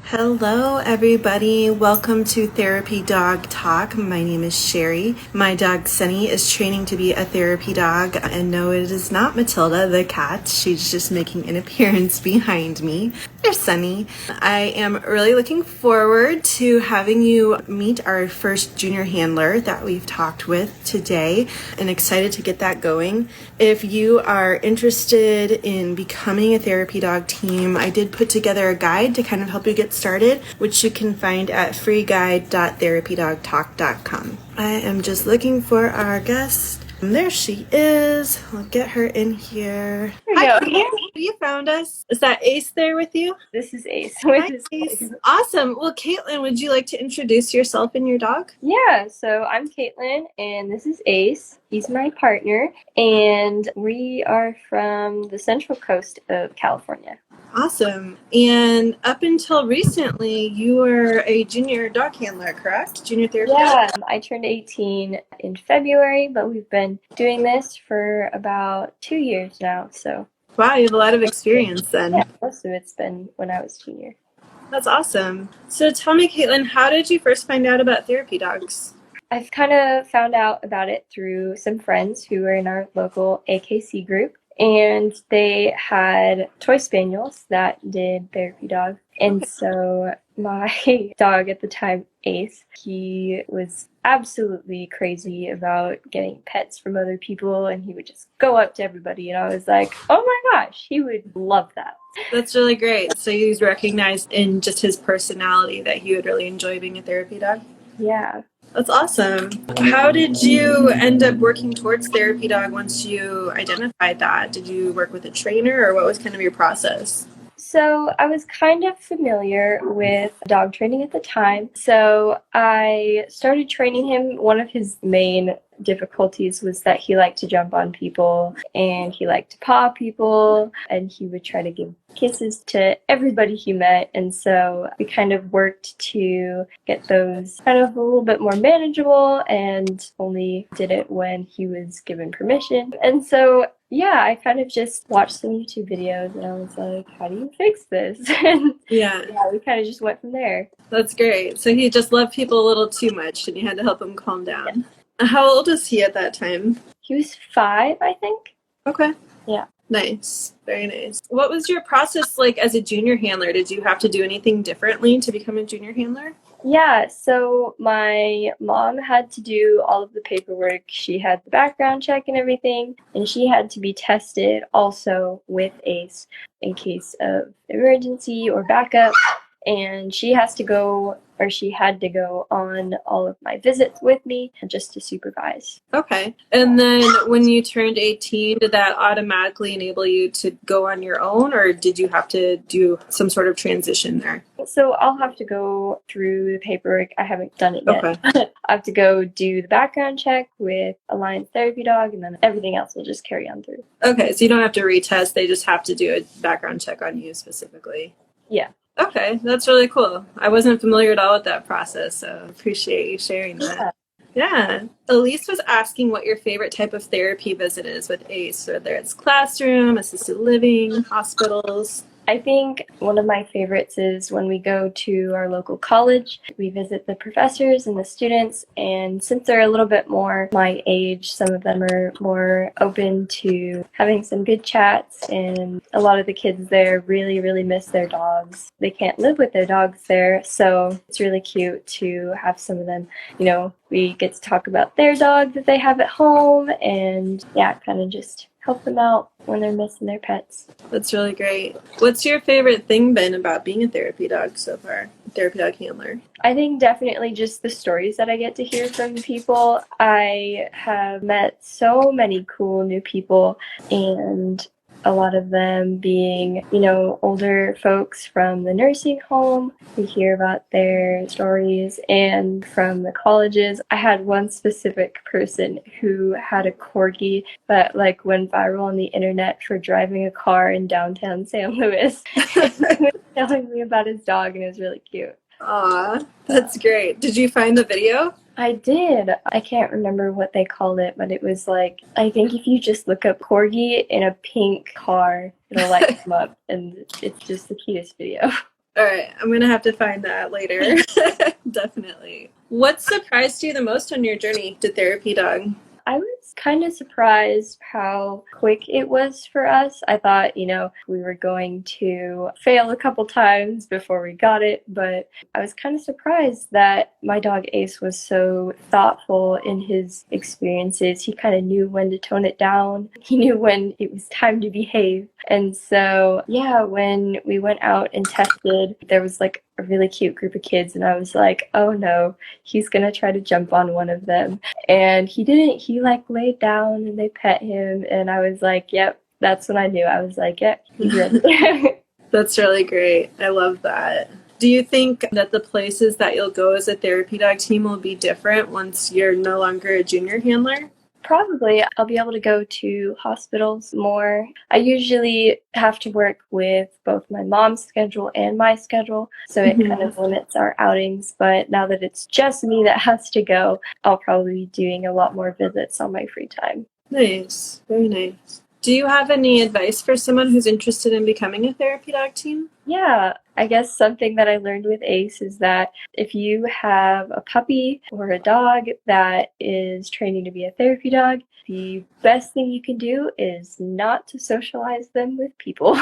Hello, everybody. Welcome to Therapy Dog Talk. My name is Sherry. My dog Sunny is training to be a therapy dog. And no, it is not Matilda, the cat. She's just making an appearance behind me. There's Sunny. I am really looking forward to having you meet our first junior handler that we've talked with today, and excited to get that going. If you are interested in becoming a therapy dog team, I did put together a guide to kind of help you get started, which you can find at freeguide.therapydogtalk.com. I am just looking for our guest. There she is. I'll get her in here. There we go. You found us. Is that Ace there with you? This is Ace. Hi, Ace. Awesome. Well, Katelyn, would you like to introduce yourself and your dog? Yeah, so I'm Katelyn, and this is Ace. He's my partner, and we are from the central coast of California. Awesome. And up until recently, you were a junior dog handler, correct? Junior therapy dog? Yeah, I turned 18 in February, but we've been doing this for about 2 years now, so. Wow, you have a lot of experience then. Yeah, most of it's been when I was junior. That's awesome. So tell me, Katelyn, how did you first find out about therapy dogs? I've kind of found out about it through some friends who were in our local AKC group, and they had toy spaniels that did therapy dog. And so my dog at the time, Ace, he was absolutely crazy about getting pets from other people, and he would just go up to everybody, and I was like, oh my gosh, he would love that. That's really great. So you recognized in just his personality that he would really enjoy being a therapy dog? Yeah. That's awesome. How did you end up working towards therapy dog once you identified that? Did you work with a trainer, or what was kind of your process? So I was kind of familiar with dog training at the time. So I started training him. One of his main difficulties was that he liked to jump on people, and he liked to paw people, and he would try to give kisses to everybody he met. And so we kind of worked to get those kind of a little bit more manageable, and only did it when he was given permission. And so yeah, I kind of just watched some YouTube videos, and I was like, how do you fix this? And Yeah, we kind of just went from there. that's great. So he just loved people a little too much, and you had to help him calm down. How old was he at that time? He was 5, I think. Okay. Yeah. Nice. Very nice. What was your process like as a junior handler? Did you have to do anything differently to become a junior handler? Yeah, so my mom had to do all of the paperwork. She had the background check and everything, and she had to be tested also with ACE in case of emergency or backup. And she had to go on all of my visits with me just to supervise. Okay. And then when you turned 18, did that automatically enable you to go on your own, or did you have to do some sort of transition there? So I'll have to go through the paperwork. I haven't done it yet. Okay. I have to go do the background check with Alliance Therapy Dog, and then everything else will just carry on through. Okay, so you don't have to retest. They just have to do a background check on you specifically. Yeah. Okay, that's really cool. I wasn't familiar at all with that process, so appreciate you sharing that. Yeah. Elise was asking what your favorite type of therapy visit is with ACE, whether it's classroom, assisted living, hospitals. I think one of my favorites is when we go to our local college. We visit the professors and the students, and since they're a little bit more my age, some of them are more open to having some good chats, and a lot of the kids there really, really miss their dogs. They can't live with their dogs there, so it's really cute to have some of them, we get to talk about their dog that they have at home, and yeah, kind of just help them out when they're missing their pets. That's really great. What's your favorite thing been about being a therapy dog so far? Therapy dog handler? I think definitely just the stories that I get to hear from people. I have met so many cool new people, and a lot of them being, older folks from the nursing home. We hear about their stories, and from the colleges. I had one specific person who had a corgi that went viral on the internet for driving a car in downtown San Luis. He was telling me about his dog, and it was really cute. Aw, that's great. Did you find the video? I did. I can't remember what they called it, but it was I think if you just look up corgi in a pink car, it'll come up, and it's just the cutest video. All right, I'm gonna have to find that later. Definitely. What surprised you the most on your journey to therapy dog? I was kind of surprised how quick it was for us. I thought, we were going to fail a couple times before we got it, but I was kind of surprised that my dog Ace was so thoughtful in his experiences. He kind of knew when to tone it down, he knew when it was time to behave. And so, yeah, when we went out and tested, there was like a really cute group of kids, and I was like, oh no, he's gonna try to jump on one of them. And he didn't. He like laid down and they pet him, and I was like, yep, that's when I knew. I was like, yep, he's ready. That's really great. I love that. Do you think that the places that you'll go as a therapy dog team will be different once you're no longer a junior handler? Probably. I'll be able to go to hospitals more. I usually have to work with both my mom's schedule and my schedule, so it kind of limits our outings. But now that it's just me that has to go, I'll probably be doing a lot more visits on my free time. Nice. Very nice. Do you have any advice for someone who's interested in becoming a therapy dog team? Yeah, I guess something that I learned with Ace is that if you have a puppy or a dog that is training to be a therapy dog, the best thing you can do is not to socialize them with people.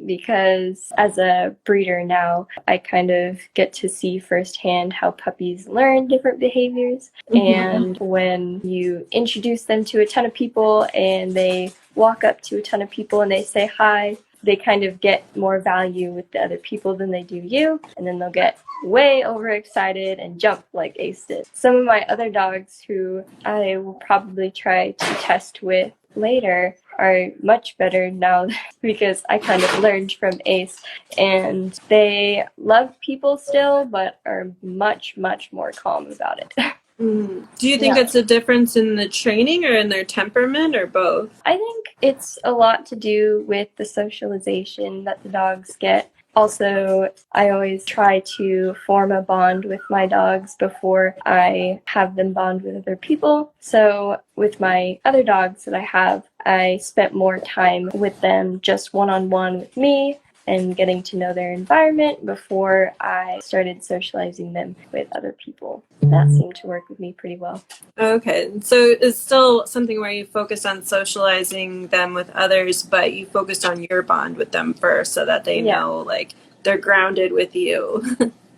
Because as a breeder now, I kind of get to see firsthand how puppies learn different behaviors. And when you introduce them to a ton of people and they walk up to a ton of people and they say hi, they kind of get more value with the other people than they do you, and then they'll get way overexcited and jump like Ace did. Some of my other dogs who I will probably try to test with later are much better now because I kind of learned from Ace, and they love people still but are much, much more calm about it. Do you think it's a difference in the training or in their temperament or both? I think it's a lot to do with the socialization that the dogs get. Also, I always try to form a bond with my dogs before I have them bond with other people. So with my other dogs that I have, I spent more time with them just one-on-one with me and getting to know their environment before I started socializing them with other people. That seemed to work with me pretty well. Okay, so it's still something where you focus on socializing them with others, but you focused on your bond with them first so that they know, like, they're grounded with you.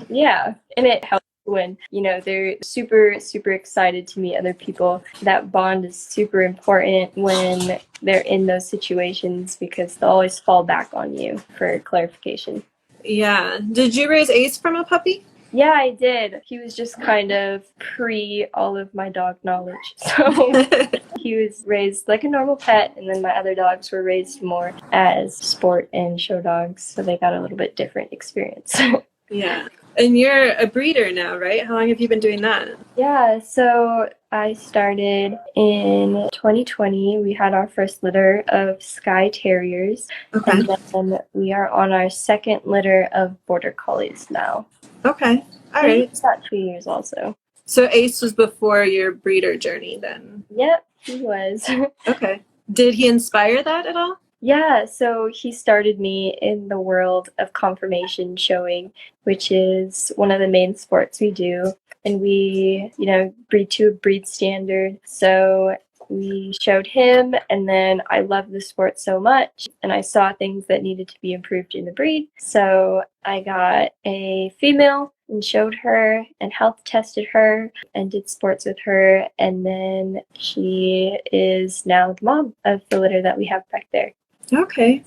Yeah, and it helps when, they're super, super excited to meet other people. That bond is super important when they're in those situations because they'll always fall back on you for clarification. Yeah. Did you raise Ace from a puppy? Yeah, I did. He was just kind of pre all of my dog knowledge. So he was raised like a normal pet, and then my other dogs were raised more as sport and show dogs, so they got a little bit different experience. Yeah. And you're a breeder now, right? How long have you been doing that? Yeah, so I started in 2020. We had our first litter of Skye Terriers, and then we are on our second litter of Border Collies now. Okay, all right. It's about 2 years also. So Ace was before your breeder journey then? Yep, he was. Okay. Did he inspire that at all? Yeah, so he started me in the world of conformation showing, which is one of the main sports we do. And we, breed to a breed standard. So we showed him, and then I loved the sport so much, and I saw things that needed to be improved in the breed. So I got a female and showed her and health tested her and did sports with her. And then she is now the mom of the litter that we have back there. Okay.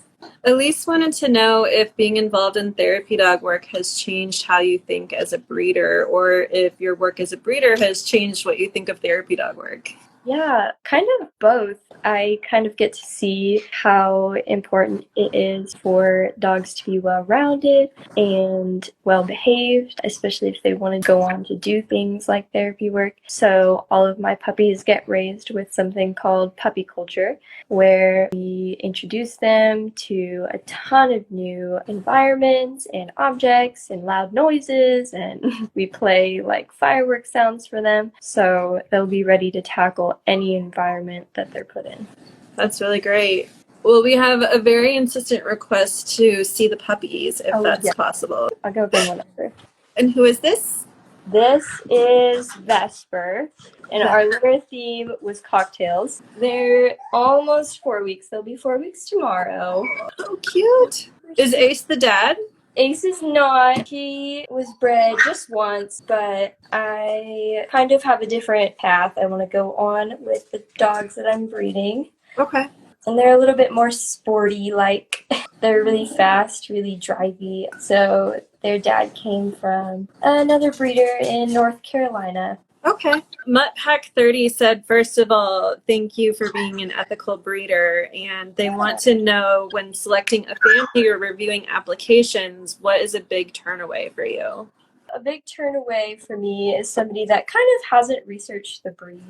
Elise wanted to know if being involved in therapy dog work has changed how you think as a breeder, or if your work as a breeder has changed what you think of therapy dog work. Yeah, kind of both. I kind of get to see how important it is for dogs to be well-rounded and well-behaved, especially if they want to go on to do things like therapy work. So all of my puppies get raised with something called puppy culture, where we introduce them to a ton of new environments and objects and loud noises, and we play like fireworks sounds for them, so they'll be ready to tackle any environment that they're put in. That's really great. Well, we have a very insistent request to see the puppies, if that's yeah. possible. I'll go bring one over. And who is this? This is Vesper, and our litter theme was cocktails. They're almost 4 weeks. They'll be 4 weeks tomorrow. Oh, cute. Is Ace the dad? Ace is not. He was bred just once, but I kind of have a different path I want to go on with the dogs that I'm breeding. Okay. And they're a little bit more sporty, like they're really fast, really drivey. So their dad came from another breeder in North Carolina. Okay. MuttPack30 said, first of all, thank you for being an ethical breeder. And they want to know, when selecting a family or reviewing applications, what is a big turnaway for you? A big turnaway for me is somebody that kind of hasn't researched the breed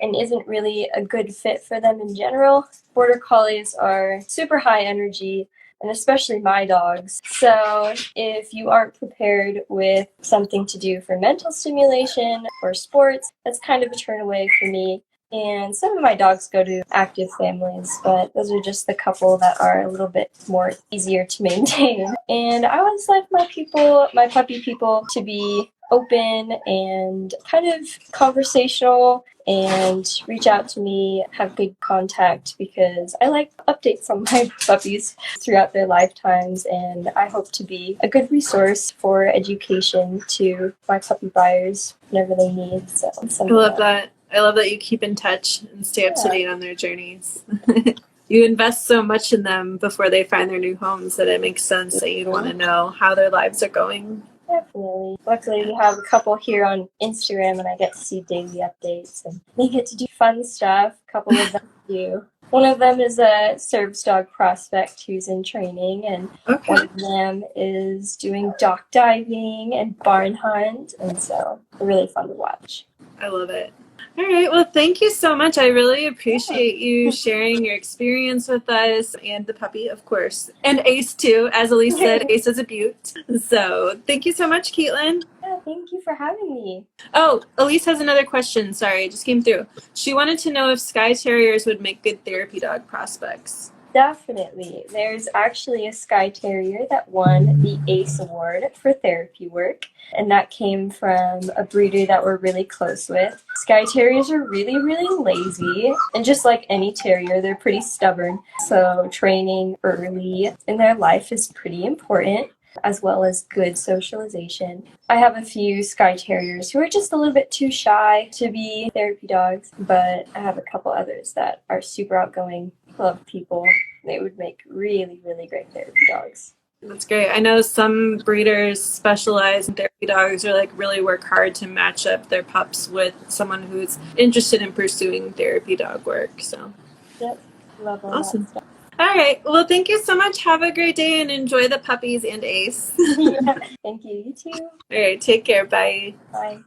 and isn't really a good fit for them in general. Border Collies are super high energy, and especially my dogs. So if you aren't prepared with something to do for mental stimulation or sports, that's kind of a turnaway for me. And some of my dogs go to active families, but those are just the couple that are a little bit more easier to maintain. And I always like my puppy people, to be open and kind of conversational and reach out to me, have good contact, because I like updates on my puppies throughout their lifetimes, and I hope to be a good resource for education to my puppy buyers whenever they need. So I love that. I love that you keep in touch and stay up to date on their journeys. You invest so much in them before they find their new homes that it makes sense that you'd want to know how their lives are going. Definitely. Luckily, we have a couple here on Instagram, and I get to see daily updates, and they get to do fun stuff. A couple of them do. One of them is a service dog prospect who's in training, and one of them is doing dock diving and barn hunt, and so they're really fun to watch. I love it. All right. Well, thank you so much. I really appreciate you sharing your experience with us, and the puppy, of course, and Ace too. As Elise said, Ace is a beaut. So thank you so much, Katelyn. Yeah, thank you for having me. Oh, Elise has another question. Sorry, it just came through. She wanted to know if Skye Terriers would make good therapy dog prospects. Definitely. There's actually a Skye Terrier that won the ACE Award for therapy work, and that came from a breeder that we're really close with. Skye Terriers are really, really lazy, and just like any terrier, they're pretty stubborn. So training early in their life is pretty important, as well as good socialization. I have a few Skye Terriers who are just a little bit too shy to be therapy dogs, but I have a couple others that are super outgoing, love people. They would make really, really great therapy dogs. That's great. I know some breeders specialize in therapy dogs, or like really work hard to match up their pups with someone who's interested in pursuing therapy dog work. So, yep, love all awesome. That stuff. All right. Well, thank you so much. Have a great day and enjoy the puppies and Ace. Yeah, thank you. You too. All right. Take care. Bye. Bye.